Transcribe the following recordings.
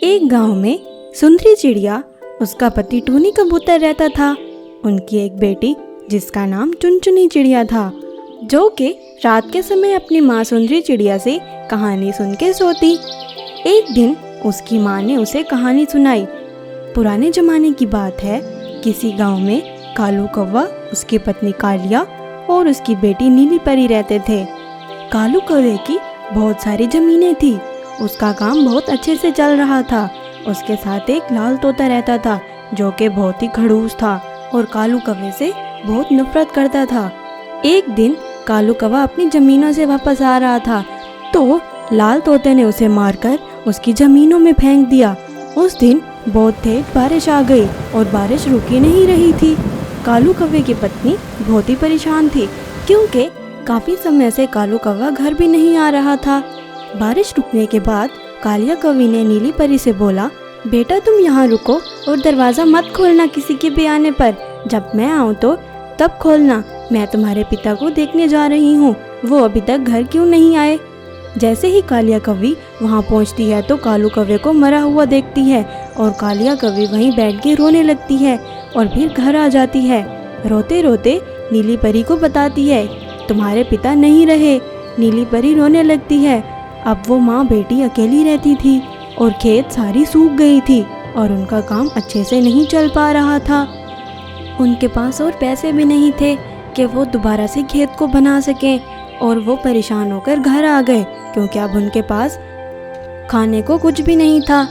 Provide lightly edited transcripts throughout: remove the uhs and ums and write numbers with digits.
एक गांव में सुंदरी चिड़िया, उसका पति टूनी कबूतर रहता था। उनकी एक बेटी जिसका नाम चुनचुनी चिड़िया था, जो कि रात के समय अपनी माँ सुंदरी चिड़िया से कहानी सुन के सोती। एक दिन उसकी माँ ने उसे कहानी सुनाई। पुराने जमाने की बात है। किसी गांव में कालू कौवा, उसकी पत्नी कालिया और उसकी बेटी नीली परी रहते थे। कालू कौवे की बहुत सारी जमीनें थी। उसका काम बहुत अच्छे से चल रहा था। उसके साथ एक लाल तोता रहता था, जो कि बहुत ही खड़ूस था और कालू कौवे से बहुत नफरत करता था। एक दिन कालू कौवा अपनी जमीनों से वापस आ रहा था, तो लाल तोते ने उसे मारकर उसकी जमीनों में फेंक दिया। उस दिन बहुत तेज बारिश आ गई और बारिश रुकी नहीं रही थी। कालू कौवे की पत्नी बहुत ही परेशान थी, क्योंकि काफी समय से कालू कौवा घर भी नहीं आ रहा था। बारिश रुकने के बाद कालिया कौवी ने नीली परी से बोला, बेटा तुम यहाँ रुको और दरवाज़ा मत खोलना किसी के भी आने पर। जब मैं आऊँ तो तब खोलना। मैं तुम्हारे पिता को देखने जा रही हूँ, वो अभी तक घर क्यों नहीं आए। जैसे ही कालिया कौवी वहाँ पहुँचती है तो कालू कौवे को मरा हुआ देखती है और कालिया कौवी वहीं बैठ के रोने लगती है और फिर घर आ जाती है। रोते रोते नीली परी को बताती है, तुम्हारे पिता नहीं रहे। नीली परी रोने लगती है। अब वो माँ बेटी अकेली रहती थी और खेत सारी सूख गई थी और उनका काम अच्छे से नहीं चल पा रहा था। उनके पास और पैसे भी नहीं थे कि वो दोबारा से खेत को बना सकें, और वो परेशान होकर घर आ गए, क्योंकि अब उनके पास खाने को कुछ भी नहीं था।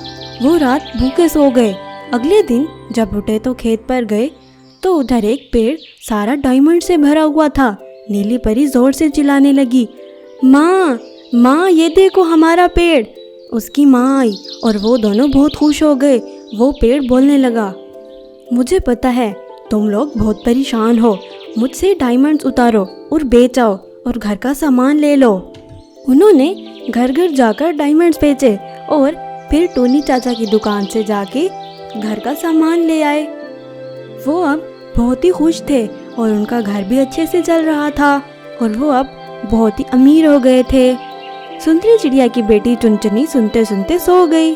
वो रात भूखे सो गए। अगले दिन जब उठे तो खेत पर गए तो उधर एक पेड़ सारा डायमंड से भरा हुआ था। नीली परी जोर से चिल्लाने लगी, माँ माँ ये देखो हमारा पेड़। उसकी माँ आई और वो दोनों बहुत खुश हो गए। वो पेड़ बोलने लगा, मुझे पता है तुम लोग बहुत परेशान हो, मुझसे डायमंड्स उतारो और बेच आओ और घर का सामान ले लो। उन्होंने घर घर जाकर डायमंड्स बेचे और फिर टोनी चाचा की दुकान से जाके घर का सामान ले आए। वो अब बहुत ही खुश थे और उनका घर भी अच्छे से चल रहा था और वो अब बहुत ही अमीर हो गए थे। सुंदरी चिड़िया की बेटी चुनचुनी सुनते सुनते सो गई।